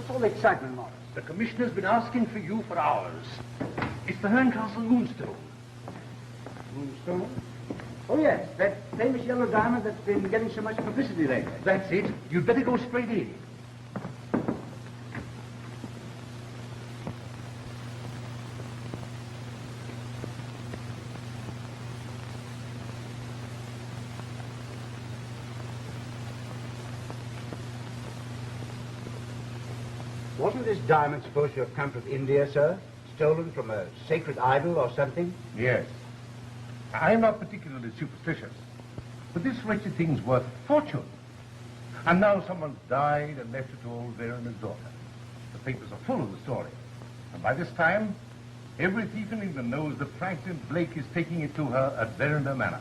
What's all the excitement, Morris? The commissioner's been asking for you for hours. It's the Herncastle Moonstone. Moonstone? Oh, yes, that famous yellow diamond that's been getting so much publicity lately. That's it. You'd better go straight in. Wasn't this diamond supposed to have come from India, sir? Stolen from a sacred idol or something? Yes. I'm not particularly superstitious, but this wretched thing's worth a fortune. And now someone's died and left it to old Vera and his daughter. The papers are full of the story. And by this time, every thief in England knows that Franklin Blake is taking it to her at Veranda Manor,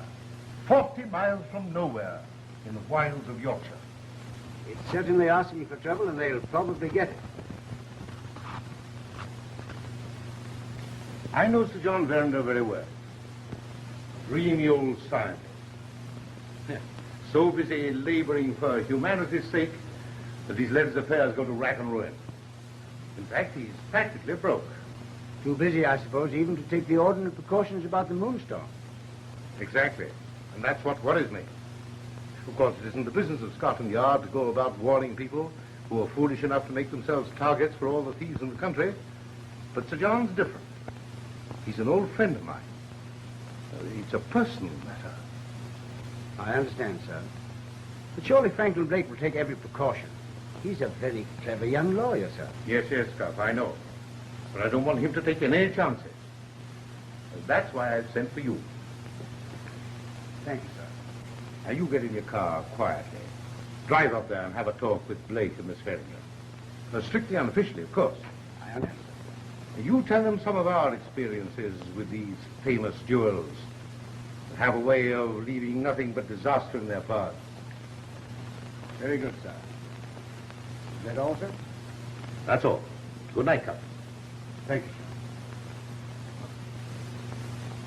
40 miles from nowhere in the wilds of Yorkshire. It's certainly asking for trouble, and they'll probably get it. I know Sir John Veranda very well. Dreamy old scientist. So busy laboring for humanity's sake that he's let his affairs go to rack and ruin. In fact, he's practically broke. Too busy, I suppose, even to take the ordinary precautions about the Moonstone. Exactly. And that's what worries me. Of course, it isn't the business of Scotland Yard to go about warning people who are foolish enough to make themselves targets for all the thieves in the country. But Sir John's different. He's an old friend of mine. It's a personal matter. I understand, sir. But surely Franklin Blake will take every precaution. He's a very clever young lawyer, sir. Yes, Gustav, I know. But I don't want him to take any chances. And that's why I've sent for you. Thank you, sir. Now, you get in your car quietly. Drive up there and have a talk with Blake and Miss Ferringer. Strictly unofficially, of course. I understand. You tell them some of our experiences with these famous jewels that have a way of leaving nothing but disaster in their path. Very good, sir. Is that all, sir? That's all. Good night, Captain. Thank you, sir.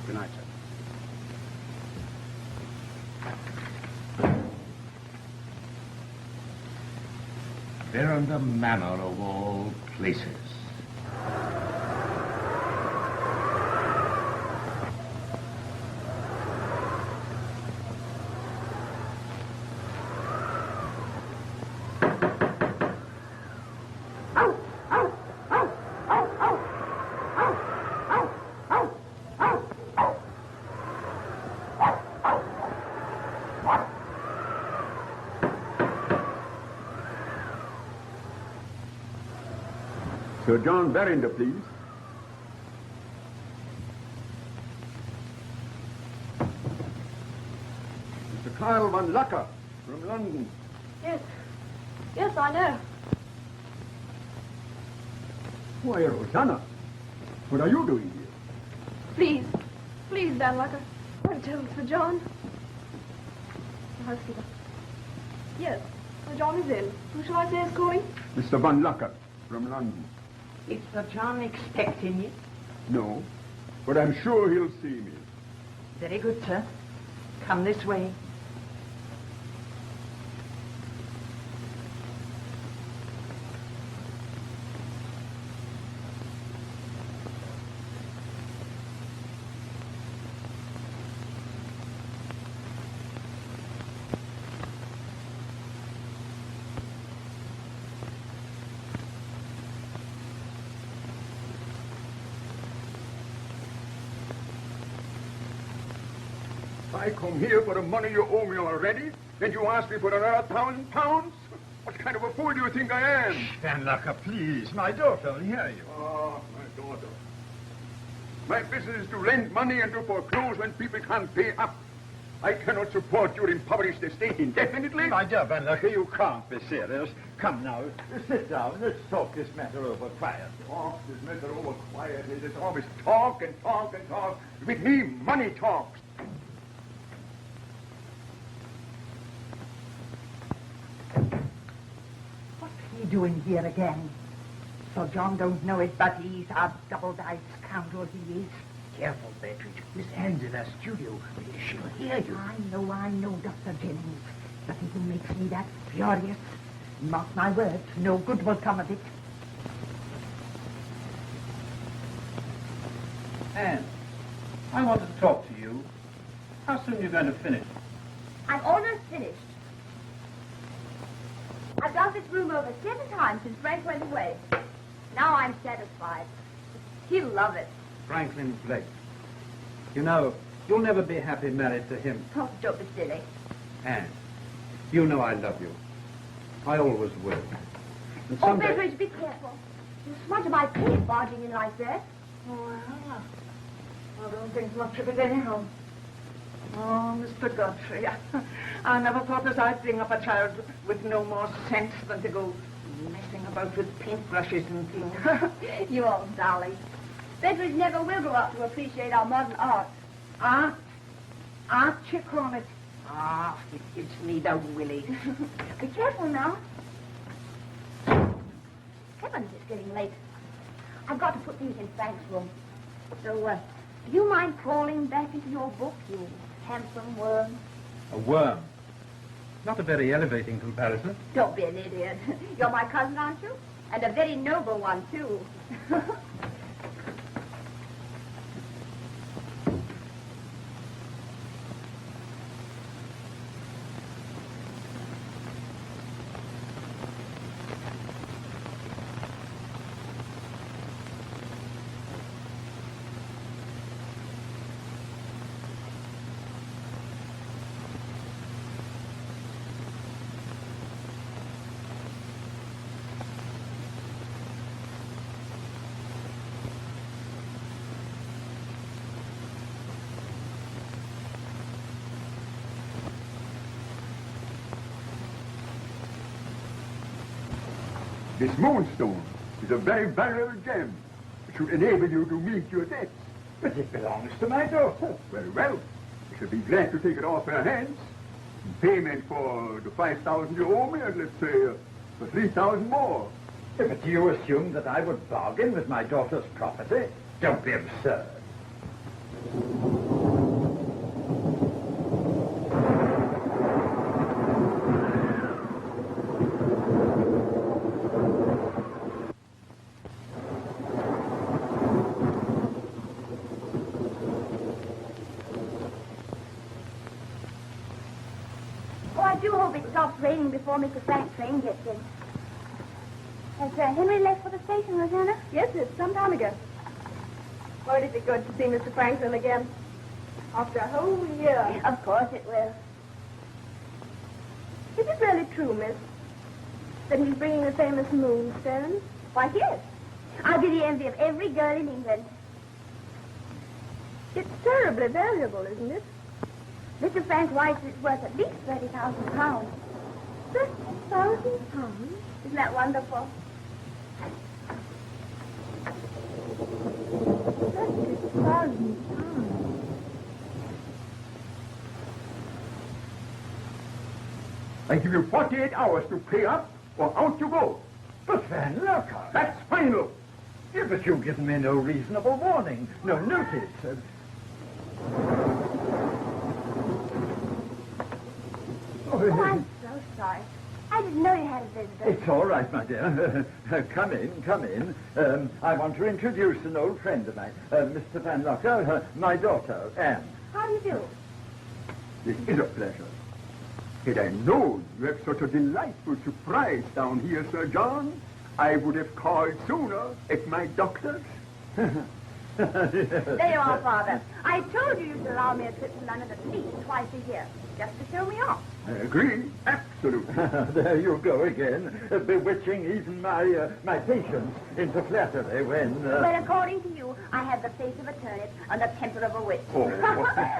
Good night, sir. Veranda Manor of all places. Sir John Veranda, please. Mr. Kyle van Lucker from London. Yes. Yes, I know. Why, Rosanna, what are you doing here? Please. Please, Van Lucker. Don't tell Sir John. The housekeeper. Yes, Sir John is in. Who shall I say is calling? Mr. Van Lucker from London. Is Sir John expecting you? No, but I'm sure he'll see me. Very good, sir. Come this way. I come here for the money you owe me already, then you ask me for another £1,000? What kind of a fool do you think I am? Van Lucker, please. My daughter will hear you. Oh, my daughter. My business is to lend money and to foreclose when people can't pay up. I cannot support your impoverished estate indefinitely. My dear Van Lucker, you can't be serious. Come now, sit down. Let's talk this matter over quietly. Talk this matter over quietly. There's always talk and talk and talk. With me, money talks. Doing here again? Sir John don't know it, but he's a double-dyed scoundrel, he is. Careful, Beatrice. Miss Anne's in her studio. She'll hear you. I know, Dr. Jennings. Nothing makes me that furious. Mark my words, no good will come of it. Anne, I want to talk to you. How soon are you going to finish? I'm almost finished. I've done this room over 7 times since Frank went away. Now I'm satisfied. He'll love it. Franklin Blake. You know, you'll never be happy married to him. Oh, don't be silly. Anne, you know I love you. I always will. And Oh, someday... Betteridge, be careful. You smudge my paint barging in like that. Well, I don't think much of it anyhow. Oh, Mr. Godfrey, I never thought as I'd bring up a child with no more sense than to go messing about with paintbrushes and things. You old darling. Betteridge never will grow up to appreciate our modern art. Art? Art, you call it? Ah, it gives me the willies. Be careful now. Heavens, it's getting late. I've got to put these in Frank's room. So, do you mind crawling back into your book, you handsome worm? A worm. Not a very elevating comparison. Don't be an idiot. You're my cousin, aren't you? And a very noble one, too. This moonstone is a very valuable gem. It should enable you to meet your debts. But it belongs to my daughter. Very well. I shall be glad to take it off her hands. In payment for the 5,000 you owe me, and let's say for 3,000 more. But do you assume that I would bargain with my daughter's property? Don't be absurd. Oh, I do hope it stops raining before Mr. Frank's train gets in. Has Henry left for the station, Rosanna? Yes, it's some time ago. Won't it be good to see Mr. Franklin again? After a whole year. Of course it will. Is it really true, miss, that he's bringing the famous Moonstone? Why, yes. I'll be the envy of every girl in England. It's terribly valuable, isn't it? Mr. Frank writes it's worth at least £30,000. £30,000? Isn't that wonderful? £30,000. I give you 48 hours to pay up, or out you go. But Van Lockhart... That's final. Yeah, but you've given me no reasonable warning, no notice. Oh, I'm so sorry. I didn't know you had a visitor. It's all right, my dear. Come in, come in. I want to introduce an old friend of mine, Mr. Van Locker, my daughter, Anne. How do you do? This is a pleasure. Had I known you have such a delightful surprise down here, Sir John, I would have called sooner at my doctor's. There you are, Father. I told you to allow me a trip to London at least twice a year, just to show me off. I agree, absolutely. There you go again, bewitching even my patients into flattery when... But according to you, I have the face of a turnip and the temper of a witch. Oh.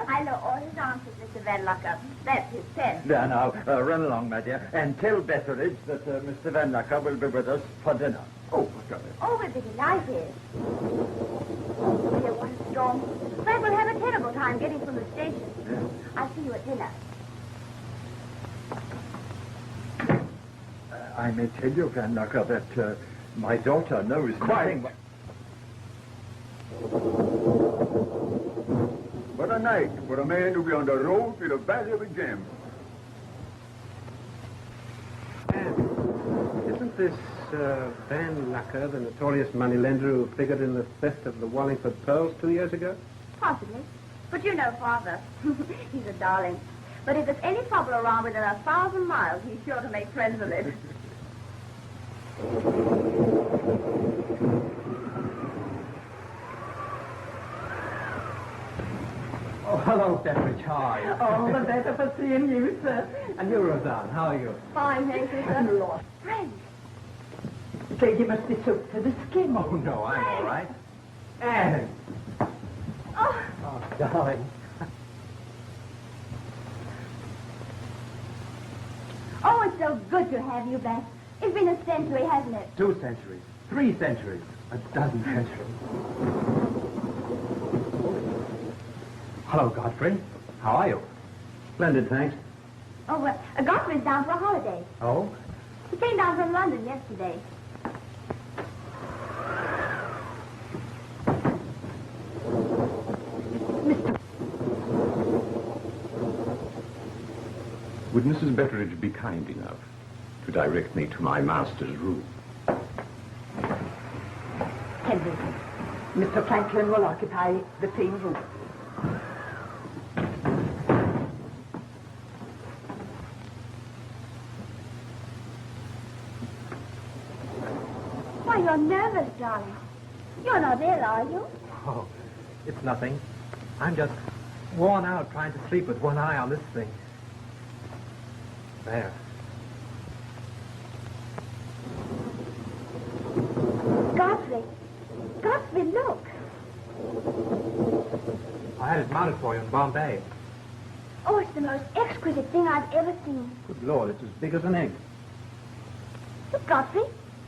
I know all his answers, Mr. Van Locker. That's his pen. There now, run along, my dear, and tell Betteridge that Mr. Van Locker will be with us for dinner. Oh, what's up? Oh, we'll be delighted. Oh, dear, what a storm. Frank will have a terrible time getting from the station. Yeah. I'll see you at dinner. I may tell you, Van Locker, that my daughter knows Quiet. nothing... What a night for a man to be on the road with a valuable gem. Anne, isn't this Van Lucker, the notorious moneylender who figured in the theft of the Wallingford pearls 2 years ago? Possibly. But you know Father. He's a darling. But if there's any trouble around within 1,000 miles, he's sure to make friends with it. Oh, hello, Beveridge. How are you? All the better for seeing you, sir. And you, Roseanne, how are you? Fine, thank you, sir. Lost. Friends. So you must be soaked to the skin. Oh, no, I'm all right. Anne! Oh, Oh, darling. oh, it's so good to have you back. It's been a century, hasn't it? 2 centuries. 3 centuries. A dozen centuries. Hello, Godfrey. How are you? Splendid, thanks. Oh, Godfrey's down for a holiday. Oh? He came down from London yesterday. Would Mrs. Betteridge be kind enough to direct me to my master's room? Henry, Mr. Franklin will occupy the same room. Why, you're nervous, darling. You're not ill, are you? Oh, it's nothing. I'm just worn out trying to sleep with one eye on this thing. There. Godfrey. Godfrey, look. I had it mounted for you in Bombay. Oh, it's the most exquisite thing I've ever seen. Good Lord, it's as big as an egg. Look, Godfrey.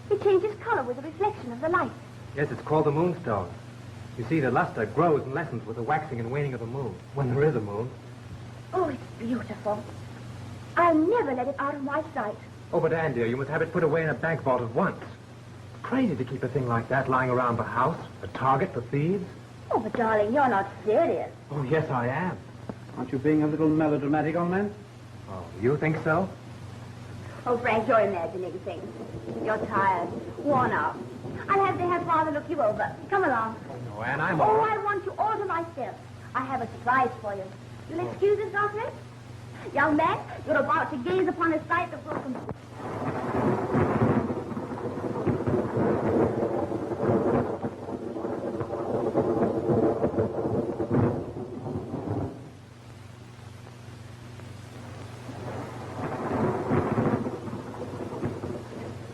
It changes color with the reflection of the light. Yes, it's called the Moonstone. You see, the luster grows and lessens with the waxing and waning of the moon, when there is a moon. Oh, it's beautiful. I'll never let it out of my sight. Oh, but Anne, dear, you must have it put away in a bank vault at once. It's crazy to keep a thing like that lying around the house, a target for thieves. Oh, but darling, you're not serious. Oh, yes, I am. Aren't you being a little melodramatic, old man? Oh, you think so? Oh, Frank, you're imagining things. You're tired, worn out. I'll have to have Father look you over. Come along. Oh, no, Anne, I'm all Oh, right. I want you all to myself. I have a surprise for you. You'll excuse us, Godfrey? Young man, you're about to gaze upon a sight that will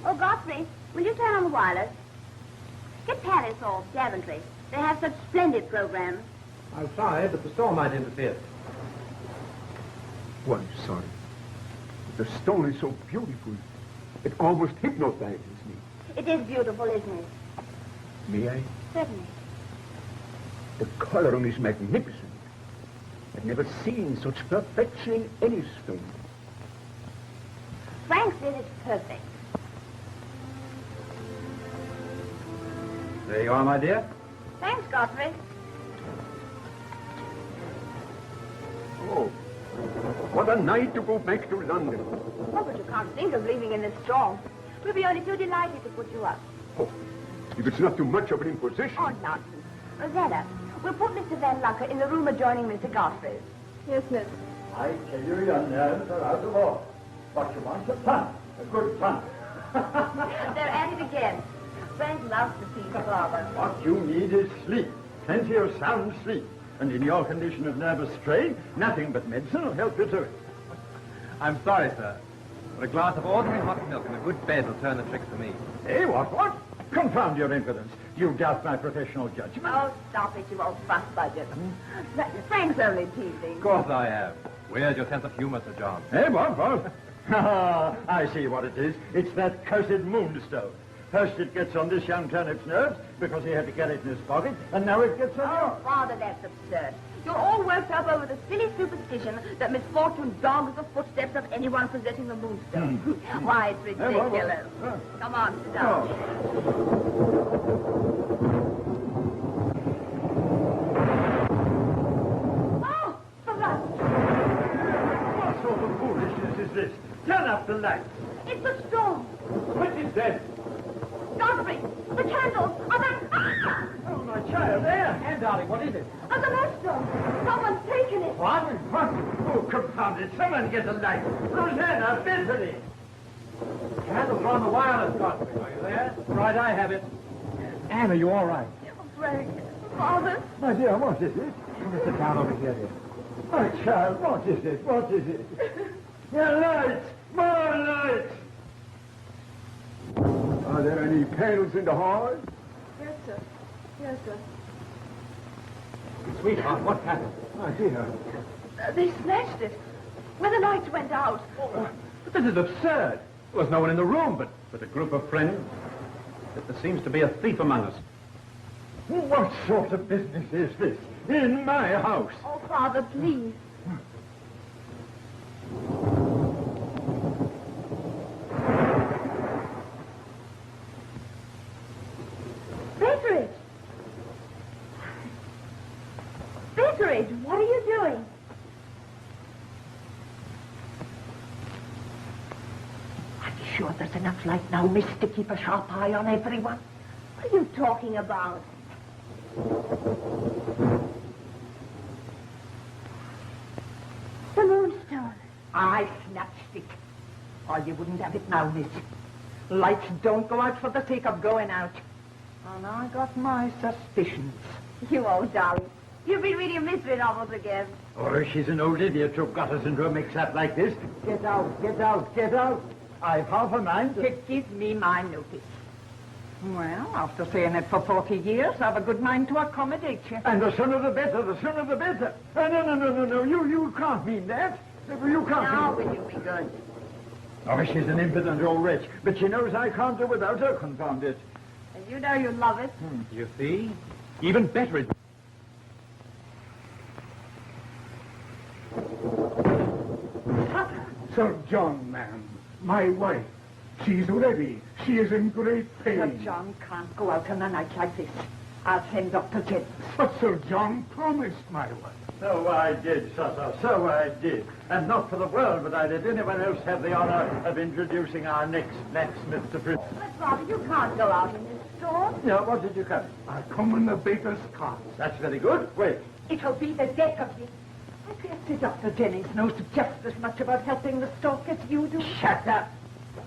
Oh, Godfrey, will you turn on the wireless? Get Paris or Daventry. They have such splendid programs. I'm sorry, but the storm might interfere. Oh, I'm sorry. The stone is so beautiful. It almost hypnotizes me. It is beautiful, isn't it? May I? Certainly. The coloring is magnificent. I've never seen such perfection in any stone. Frank says it's perfect. There you are, my dear. Thanks, Godfrey. Oh, what a night to go back to London. Oh, but you can't think of leaving in this storm. We'll be only too delighted to put you up. Oh, if it's not too much of an imposition. Oh, nonsense. Rosetta, we'll put Mr. Van Lucker in the room adjoining Mr. Godfrey's. Yes, miss. I tell you, your nerves are out of order. What you want is fun, a good fun. They're at it again. Frank loves to see Father. What you need is sleep, plenty of sound sleep. And in your condition of nervous strain, nothing but medicine will help you to it. I'm sorry, sir, but a glass of ordinary hot milk and a good bed will turn the trick for me. Hey, what? Confound your impudence. You doubt my professional judgment. Oh, stop it, you old fuss budget. Frank's only teasing. Of course I am. Where's your sense of humor, Sir John? Hey, what? I see what it is. It's that cursed Moonstone. First it gets on this young turnip's nerves because he had to carry it in his pocket, and now it gets on Oh, Father, that's absurd. You're all worked up over the silly superstition that misfortune dogs the footsteps of anyone possessing the Moonstone. Why, it's ridiculous. Come on, sit down. Oh, for God's sake. What sort of foolishness is this? Turn up the lights. It's a storm. What is that? The candles! Oh, my child, there. Anne, darling, what is it? On the moonstone! Someone's taken it! What? What? Oh, confound it. Someone get a light. Rosanna, Bethany. Candles are on the wireless, Godfrey. Are you there? Right, I have it. Anne, are you all right? Frank, Father, My dear, what is it? Come and sit down over here, dear. My child, what is it? What is it? Your lights! More lights! Are there any candles in the hall? Yes, sir. Yes, sir. Sweetheart, what happened? My dear. They snatched it when the lights went out. But this is absurd. There was no one in the room but a group of friends. But there seems to be a thief among us. What sort of business is this? In my house? oh, Father, please. Betteridge! Betteridge, what are you doing? I'm sure there's enough light now, miss, to keep a sharp eye on everyone. What are you talking about? The moonstone. I snatched it. Or you wouldn't have it now, miss. Lights don't go out for the sake of going out. And I got my suspicions. You old darling. You've been reading mystery novels again. Oh, she's an old idiot who got us into a mix-up like this. Get out, get out, get out. I've half a mind to... Give me my notice. Well, after saying it for 40 years, I've a good mind to accommodate you. And the sooner the better, the sooner the better. No, you can't mean that. You can't Now mean... will you be good? Oh, she's an impudent old wretch, but she knows I can't do without her, confound it. And you know you love it. You see? Even Betteridge. Sir John, ma'am, my wife. She's ready. She is in great Sir pain. John can't go out on a night like this. I'll send Dr. Jennings. But Sir John promised my wife. So I did, Sutter, so I did. And not for the world would I let anyone else have the honor of introducing our next blacksmith to Prince. But, Father, you can't go out in this storm. No, what did you come? I come in the baker's cart. That's very good. Wait. It'll be the death of you. I fancy Dr. Jennings knows just as much about helping the stock as you do. Shut up.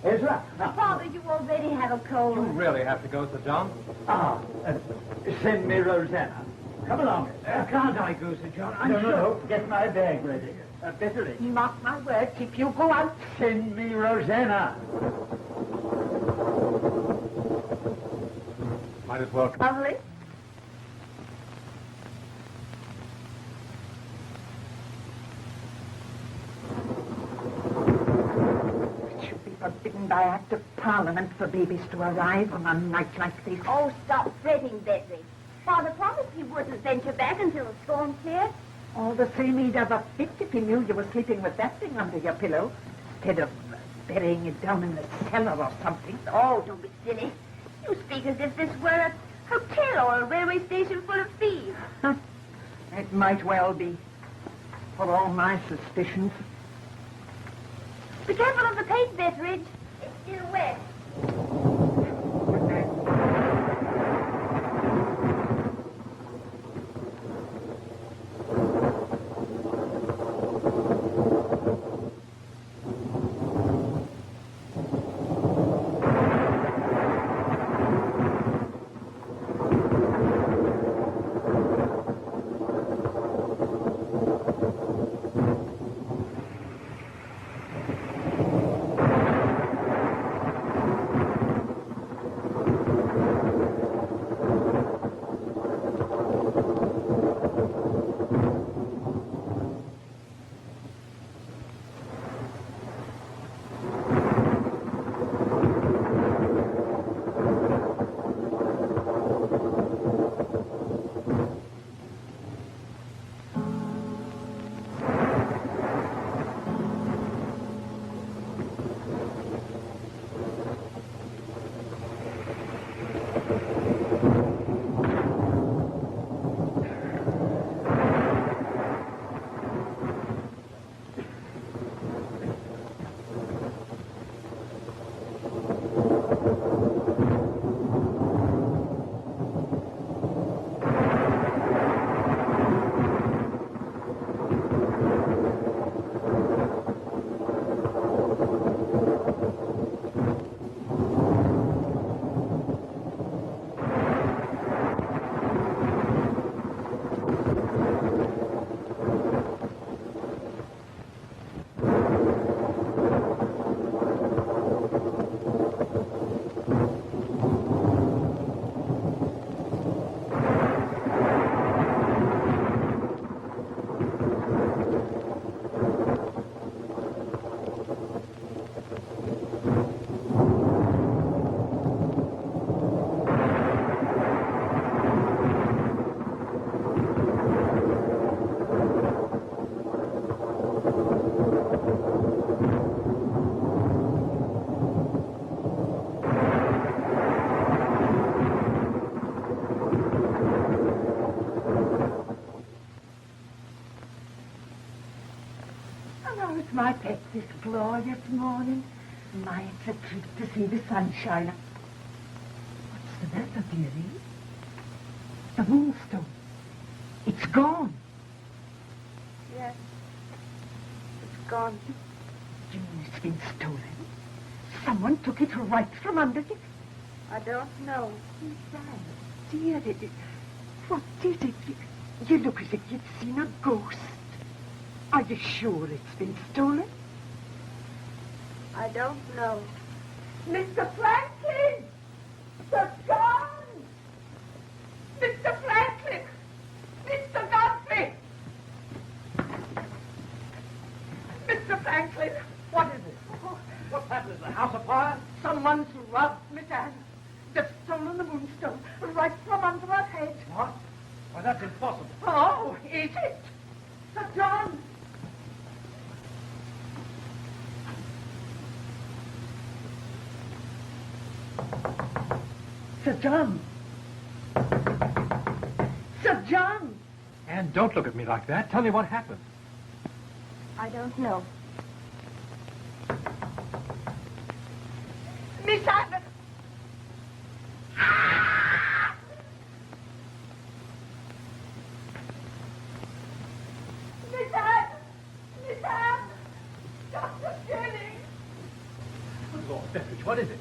Ezra. Now, Father, you already have a cold. You really have to go, Sir John. Send me Rosanna. Come along. Can't I go, Sir John? No. Get my bag ready. Betteridge. Mark my words, if you go out, Send me Rosanna. Might as well. Lovely. it should be forbidden by Act of Parliament for babies to arrive on a night like this. Oh, stop fretting, Betty. Father promised he wouldn't venture back until the storm cleared. All the same, he'd have a fit if he knew you were sleeping with that thing under your pillow, instead of burying it down in the cellar or something. Oh, don't be silly. You speak as if this were a hotel or a railway station full of thieves. It might well be, for all my suspicions. Be careful of the paint, Betteridge. It's still wet. glorious morning. My, it's a treat to see the sunshine. What's the matter, dearie? The moonstone. It's gone. Yes. It's gone. You mean it's been stolen? Someone took it right from under you? I don't know. Dearie, what is it? You look as if you'd seen a ghost. Are you sure it's been stolen? I don't know. Mr. Franklin! Sir John! Mr. Franklin! Mr. Godfrey! Mr. Franklin! What is it? What's happened? Is the house afire? Someone's robbed Miss Anne. They've stolen the moonstone right from under her head. What? Why, that's impossible. Oh, is it? Sir John! Sir John! Sir John! Anne, don't look at me like that. Tell me what happened. I don't know. Miss Anne! Miss Anne! Miss Anne! Dr. Jennings! Good Lord, Bettridge, what is it?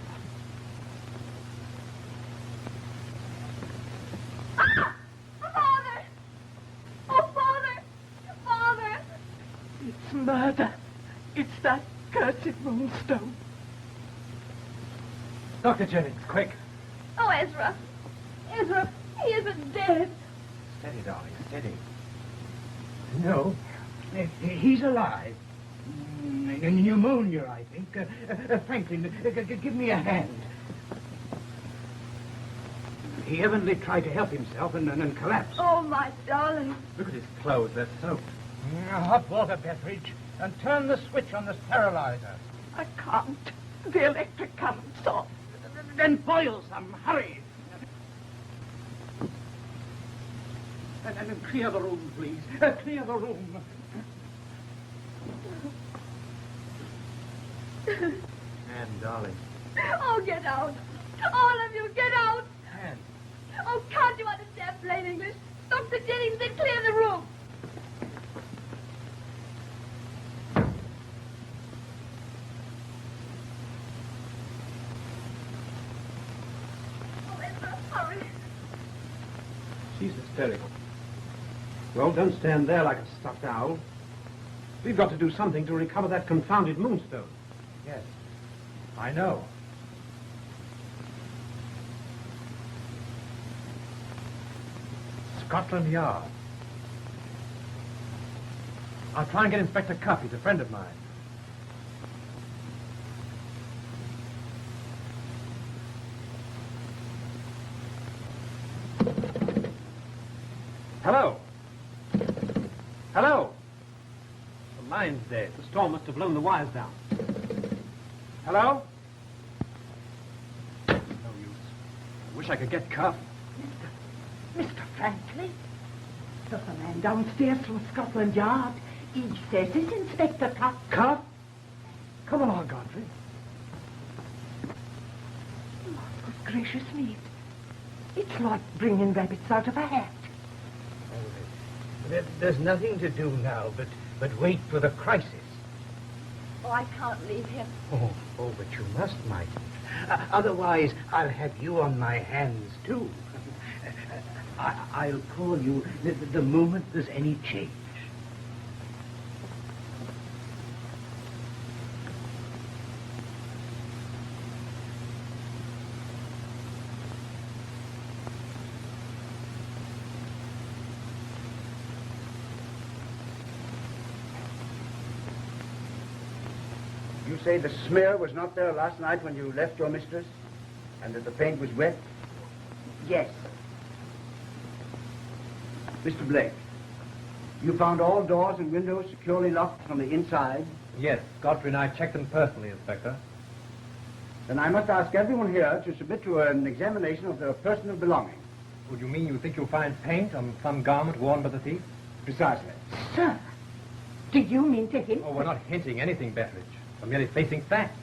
Father! Oh, Father! Father! It's murder. It's that cursed moonstone. Dr. Jennings, quick. Oh, Ezra! Ezra, he isn't dead. Steady, darling, steady. No, he's alive. Pneumonia, I think. Franklin, give me a hand. He evidently tried to help himself and collapsed. Oh, my darling. Look at his clothes, they're soaked. Hot water, Bettridge, and turn the switch on this paralyzer. I can't. The electric current's off. Then boil some, hurry. And clear the room, please. Clear the room. Anne, darling. Oh, get out. All of you, get out. Anne. Oh, can't you understand plain English? Dr. Jennings said clear the room. Oh, Ezra, hurry. She's hysterical. Well, don't stand there like a stuffed owl. We've got to do something to recover that confounded moonstone. Yes, I know. Scotland Yard. I'll try and get Inspector Cuff. He's a friend of mine. Hello. Hello. The line's dead. The storm must have blown the wires down. Hello? No use. I wish I could get Cuff. Mr. Franklin? There's a man downstairs from Scotland Yard. He says it's Inspector Cuff. Cuff? Come along, Godfrey. Good gracious me. It's like bringing rabbits out of a hat. There's nothing to do now but wait for the crisis. Oh, I can't leave him. Oh, but you must, my dear. Otherwise, I'll have you on my hands, too. I'll call you the moment there's any change. You say the smear was not there last night when you left your mistress? And that the paint was wet? Yes. Mr. Blake, you found all doors and windows securely locked from the inside? Yes, Godfrey and I checked them personally, Inspector. Then I must ask everyone here to submit to an examination of their personal belongings. Would you mean you think you'll find paint on some garment worn by the thief? Precisely. Sir, do you mean to hint? Oh, we're not hinting anything, Bettridge. We're merely facing facts.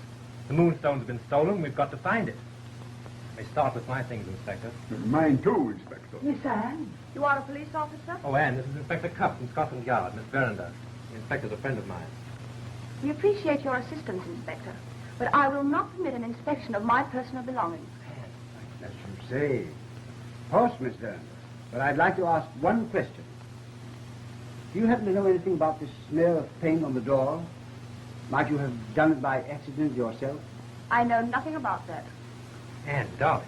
The Moonstone's been stolen. We've got to find it. May start with my things, Inspector. Mine too, Inspector. Miss Anne? You are a police officer? Oh, Anne, this is Inspector Cuff from Scotland Yard, Miss Verinder. The inspector's a friend of mine. We appreciate your assistance, Inspector, but I will not permit an inspection of my personal belongings. As you say. Of course, Miss Dern. But I'd like to ask one question. Do you happen to know anything about this smear of paint on the door? Might you have done it by accident yourself? I know nothing about that. Anne, darling.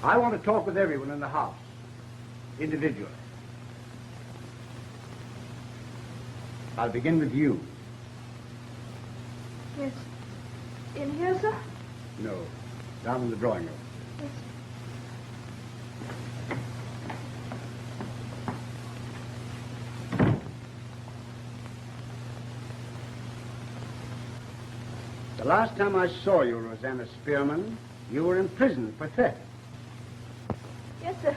I want to talk with everyone in the house, individually. I'll begin with you. Yes. In here, sir? No, down in the drawing room. Yes. The last time I saw you, Rosanna Spearman, you were in prison for theft. Yes, sir.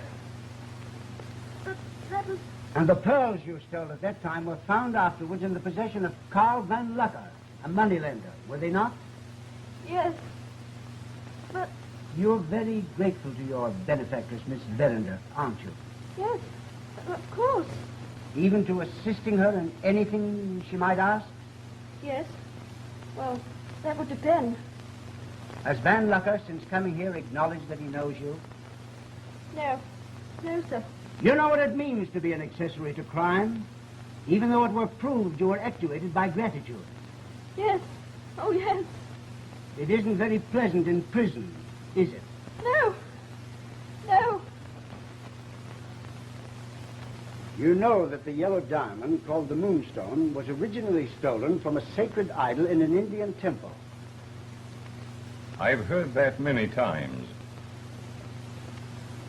But that was... And the pearls you stole at that time were found afterwards in the possession of Carl Van Lucker, a moneylender, were they not? Yes. But... You're very grateful to your benefactress, Miss Verinder, aren't you? Yes. Of course. Even to assisting her in anything she might ask? Yes. Well, that would depend. Has Van Lucker, since coming here, acknowledged that he knows you? No. No, sir. You know what it means to be an accessory to crime? Even though it were proved you were actuated by gratitude. Yes. Oh, yes. It isn't very pleasant in prison, is it? No. No. You know that the yellow diamond, called the Moonstone, was originally stolen from a sacred idol in an Indian temple. I've heard that many times.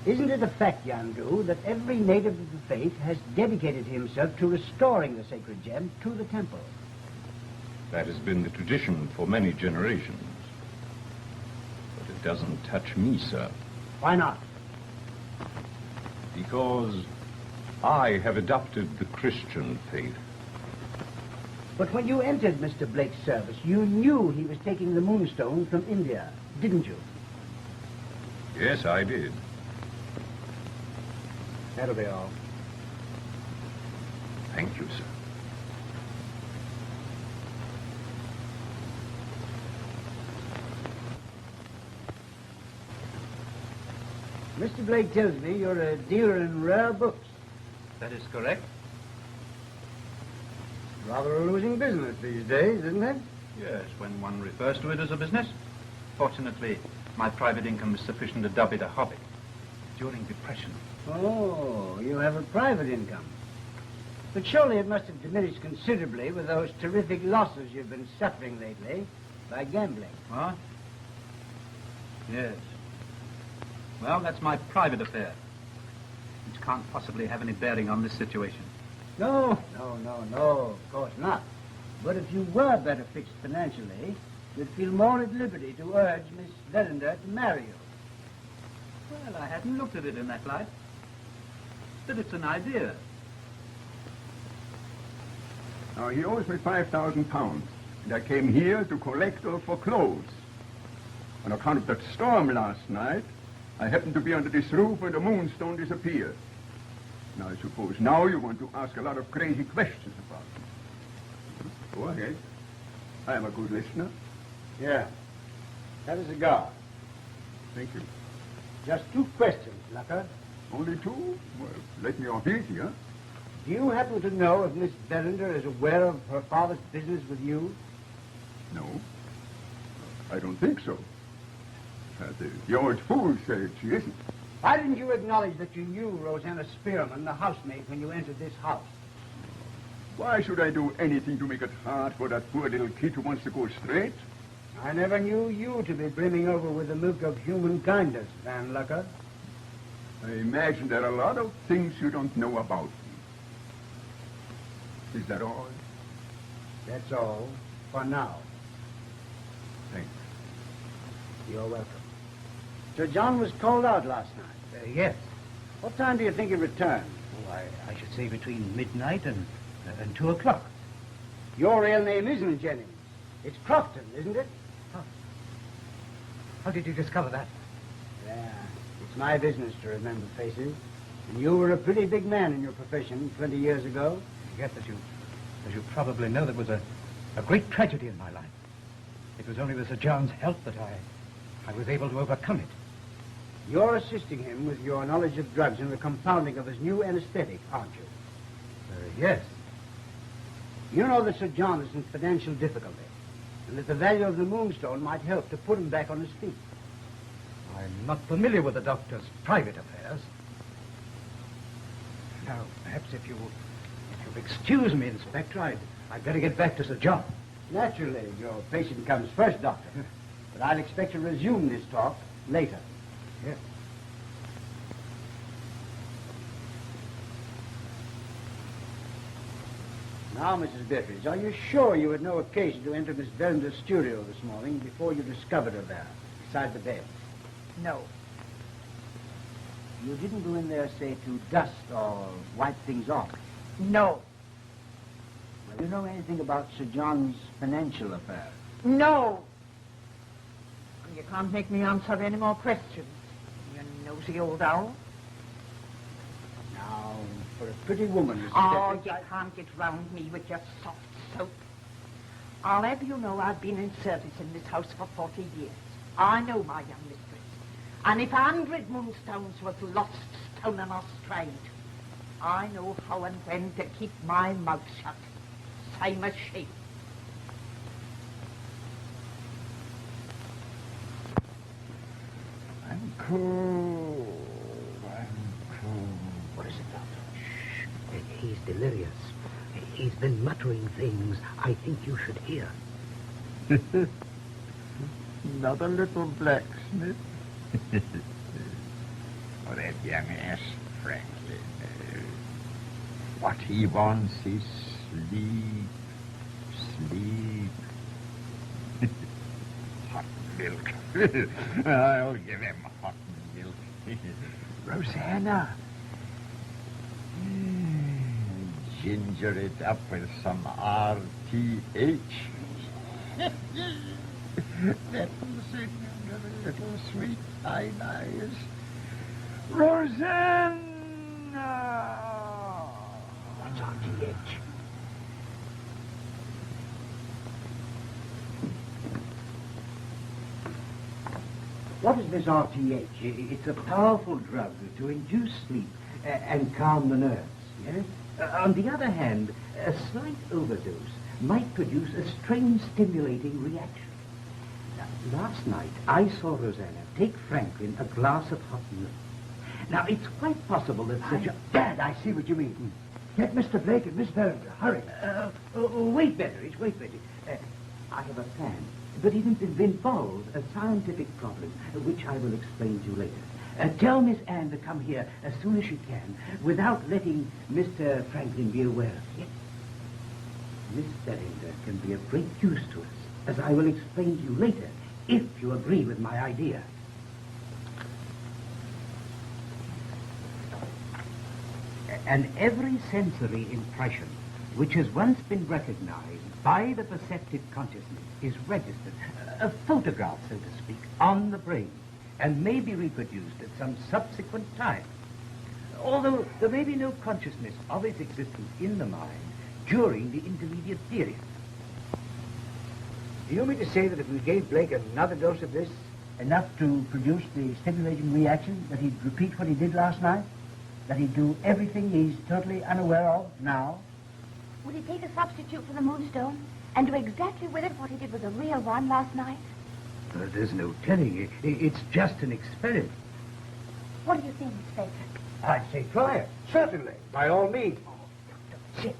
Isn't it a fact, Yandu, that every native of the faith has dedicated himself to restoring the sacred gem to the temple? That has been the tradition for many generations. But it doesn't touch me, sir. Why not? Because I have adopted the Christian faith. But when you entered Mr. Blake's service, you knew he was taking the Moonstone from India, didn't you? Yes, I did. That'll be all. Thank you, sir. Mr. Blake tells me you're a dealer in rare books. That is correct. Rather a losing business these days, isn't it? Yes, when one refers to it as a business. Fortunately, my private income is sufficient to dub it a hobby. During depression. Oh, you have a private income. But surely it must have diminished considerably with those terrific losses you've been suffering lately by gambling. What? Yes. Well, that's my private affair, which can't possibly have any bearing on this situation. No, of course not. But if you were better fixed financially, you'd feel more at liberty to urge Miss Verinder to marry you. Well, I hadn't looked at it in that light. But it's an idea. Now, he owes me £5,000, and I came here to collect her for clothes. On account of that storm last night, I happened to be under this roof when the Moonstone disappeared. Now, I suppose now you want to ask a lot of crazy questions about me. Go ahead. I am a good listener. Yeah. Have a cigar. Thank you. Just 2 questions, Lucker. Only 2? Well, let me off easy, huh? Do you happen to know if Miss Verinder is aware of her father's business with you? No. I don't think so. The old fool said she isn't. Why didn't you acknowledge that you knew Rosanna Spearman, the housemaid, when you entered this house? Why should I do anything to make it hard for that poor little kid who wants to go straight? I never knew you to be brimming over with the milk of human kindness, Van Lucker. I imagine there are a lot of things you don't know about me. Is that all? That's all, for now. Thanks. You're welcome. Sir John was called out last night. Yes. What time do you think he returned? Oh, I should say between midnight and 2 o'clock. Your real name isn't Jennings. It's Crofton, isn't it? How did you discover that? Yeah, it's my business to remember faces. And you were a pretty big man in your profession 20 years ago. Yes, as you probably know, there was a great tragedy in my life. It was only with Sir John's help that I was able to overcome it. You're assisting him with your knowledge of drugs and the compounding of his new anesthetic, aren't you? Yes. You know that Sir John is in financial difficulty, and that the value of the Moonstone might help to put him back on his feet. I'm not familiar with the doctor's private affairs. Now, perhaps if you'll excuse me, Inspector, I'd better get back to Sir John. Naturally, your patient comes first, Doctor. But I'll expect to resume this talk later. Yes. Now, Mrs. Bettridge, are you sure you had no occasion to enter Miss Bellender's studio this morning before you discovered her there, beside the bed? No. You didn't go in there, say, to dust or wipe things off? No. Well, do you know anything about Sir John's financial affairs? No. You can't make me answer any more questions, you nosy old owl. Now, for a pretty woman, Mrs. Oh, Bettridge, you can't get round me with your soft soap. I'll have you know I've been in service in this house for 40 years. I know my young mistress. And if 100 moonstones was lost, stolen or strayed, I know how and when to keep my mouth shut. Same as she. I'm cool. What is it, Doctor? Shh. He's delirious. He's been muttering things I think you should hear. Another little blacksmith. Oh, that young ass, Franklin. What he wants is sleep. Hot milk. I'll give him hot milk. Rosanna. Ginger it up with some RTH. That'll sing under the little sweet eyes. Rosanna! What's RTH? what is this RTH? It's a powerful drug to induce sleep and calm the nerves, yes? On the other hand, a slight overdose might produce a strange stimulating reaction. Now, last night, I saw Rosanna take Franklin a glass of hot milk. Now, it's quite possible that such a... Dad, I see what you mean. Get Mr. Blake and Miss Bellender. Hurry. Wait, Betteridge, wait, Betty. I have a plan, but it involves a scientific problem, which I will explain to you later. Tell Miss Anne to come here as soon as she can, without letting Mr. Franklin be aware of it. Miss Bellender can be of great use to us, as I will explain to you later, if you agree with my idea. And every sensory impression which has once been recognized by the perceptive consciousness is registered, a photograph, so to speak, on the brain, and may be reproduced at some subsequent time, although there may be no consciousness of its existence in the mind during the intermediate period. Do you mean to say that if we gave Blake another dose of this, Enough to produce the stimulating reaction, that he'd repeat what he did last night? That he'd do everything he's totally unaware of now? Would he take a substitute for the Moonstone and do exactly with it what he did with the real one last night? there's no telling. It's just an experiment. What do you think, Inspector? I'd say try it. Certainly. By all means. Shit.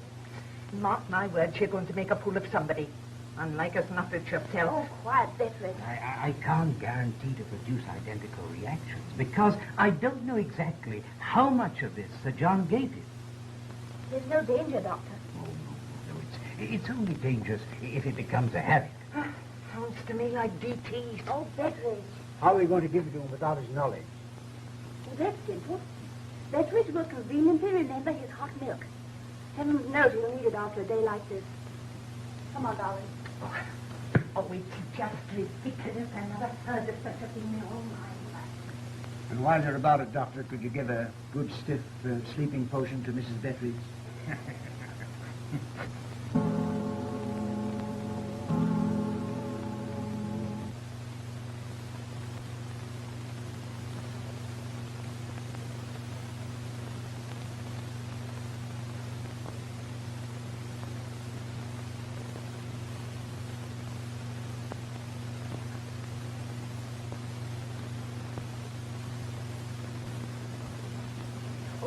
Mark my words, you're going to make a fool of somebody. Unlike us not it yourself. Oh, quiet, Betteridge. I can't guarantee to produce identical reactions because I don't know exactly how much of this Sir John gave him. There's no danger, Doctor. Oh, no, it's only dangerous if it becomes a habit. Sounds to me like DT. Oh, Betteridge. How are we going to give it to him without his knowledge? Well, that's simple. Betteridge will conveniently remember his hot milk. Heavens knows he'll need it after a day like this. Come on, darling. Oh, it's just ridiculous. I never heard of such a thing in all my life. And while you're about it, Doctor, could you give a good stiff sleeping potion to Mrs. Betteridge?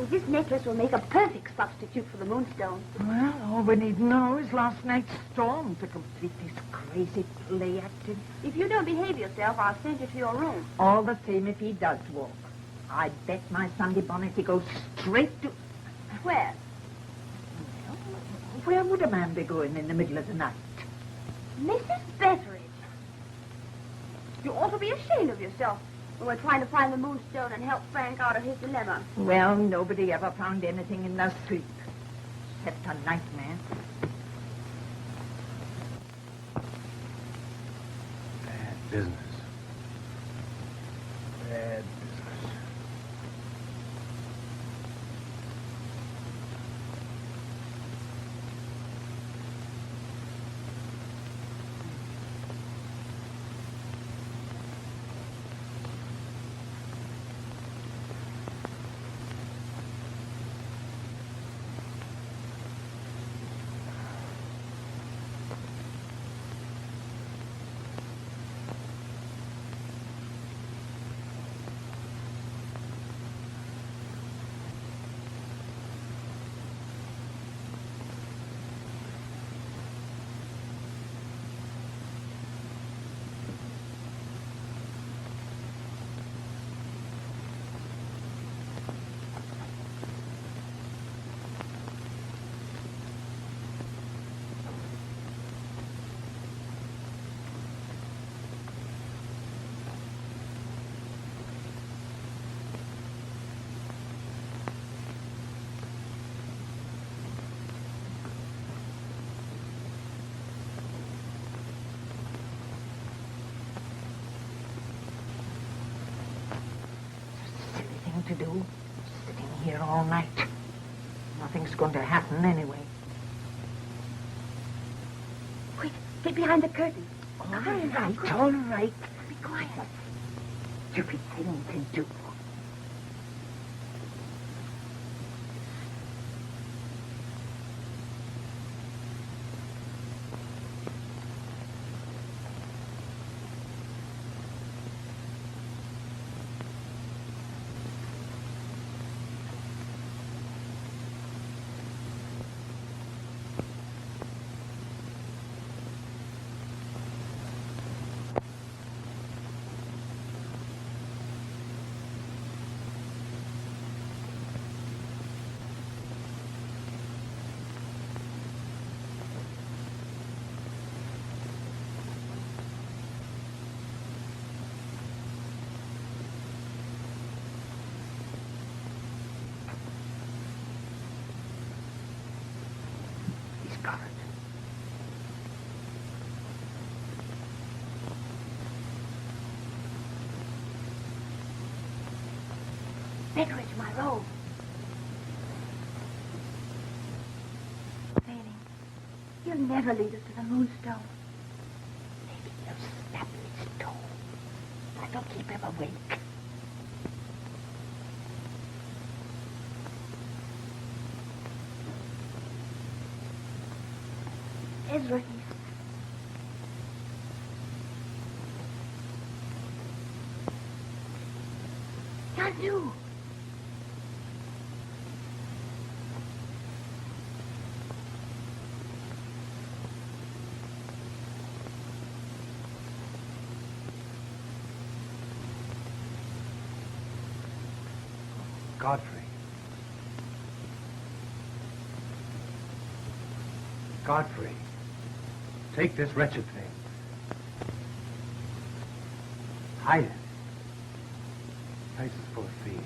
Oh, this necklace will make a perfect substitute for the Moonstone. Well, all we need know is last night's storm to complete this crazy play acting. If you don't behave yourself, I'll send you to your room. All the same if he does walk. I bet my Sunday bonnet he goes straight to... Where? Well, where would a man be going in the middle of the night? Mrs. Betteridge. You ought to be ashamed of yourself when we're trying to find the Moonstone and help Frank out of his dilemma. Well, nobody ever found anything in their sleep. Except a nightmare. Bad business. Bad business. To do, sitting here all night. Nothing's going to happen anyway. Quick, get behind the curtain. All right. Be quiet. Stupid thing to do. Betteridge, my robe. Failing. He'll never lead us to the Moonstone. Maybe he'll snap his toe. That'll keep him awake. Ezra, Yazoo. Godfrey. Godfrey. Take this wretched thing. Hide it. Place is full of thieves.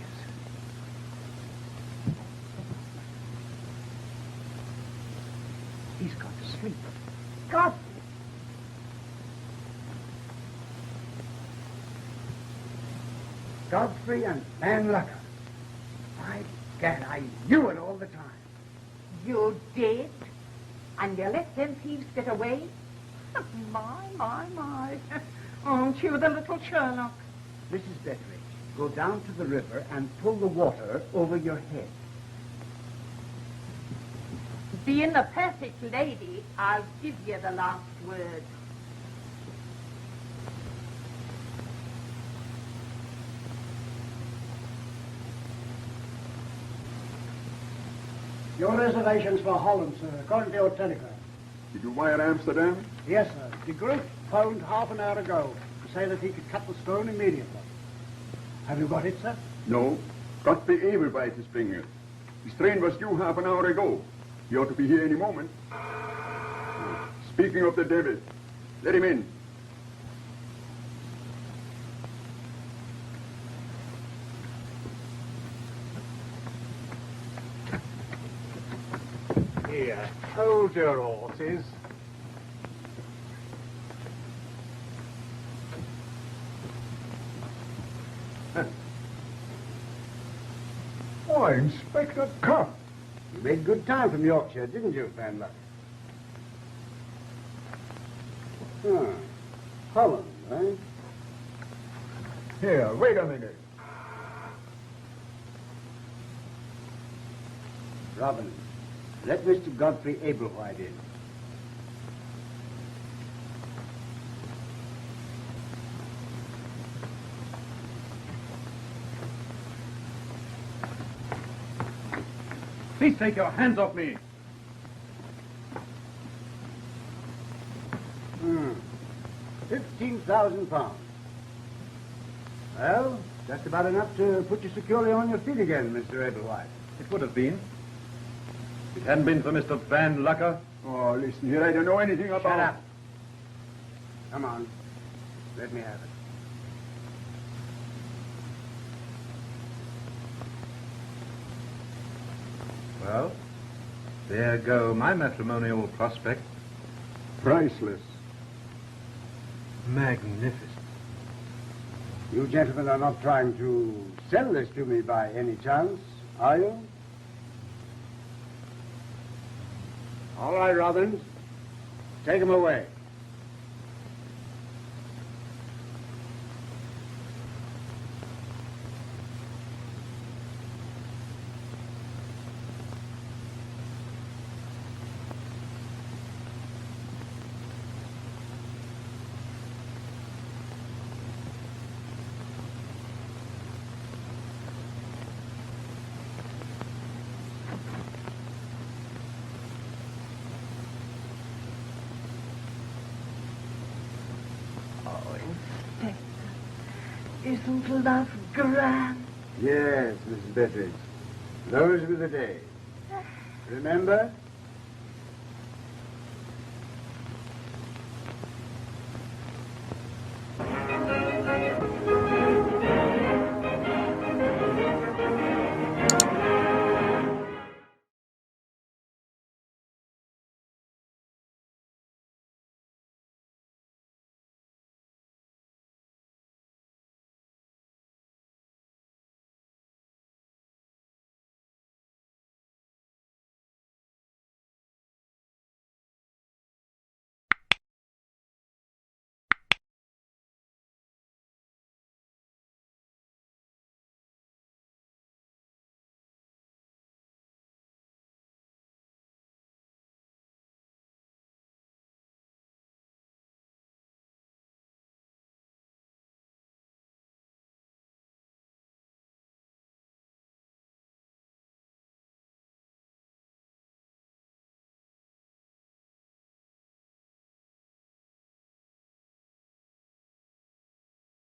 He's gone to sleep. God. Godfrey and Van Lucker. By gad, I knew it all the time. You did? And you let them thieves get away? My. Aren't you the little Sherlock? Mrs. Betteridge, go down to the river and pull the water over your head. Being a perfect lady, I'll give you the last word. Your reservations for Holland, sir, according to your telegram. Did you wire Amsterdam? Yes, sir. De Groot phoned half an hour ago to say that he could cut the stone immediately. Have you got it, sir? No. Got be able by to bring it. His train was due half an hour ago. He ought to be here any moment. Speaking of the devil, let him in. Here, hold your horses. Why, Inspector Cuff. You made good time from Yorkshire, didn't you, Van Lucker? Holland, eh? Here, wait a minute. Robin, let Mr. Godfrey Ablewhite in. Please take your hands off me. £15,000. Well, just about enough to put you securely on your feet again, Mr. Ablewhite. It would have been. If it hadn't been for Mr. Van Lucker. Oh, listen here, I don't know anything about... Shut up. Come on. Let me have it. Well, there go my matrimonial prospects. Priceless. Magnificent. You gentlemen are not trying to sell this to me by any chance, are you? All right, Robbins. Take him away. Isn't that grand? Yes, Mrs. Betteridge. Those were the days. Remember?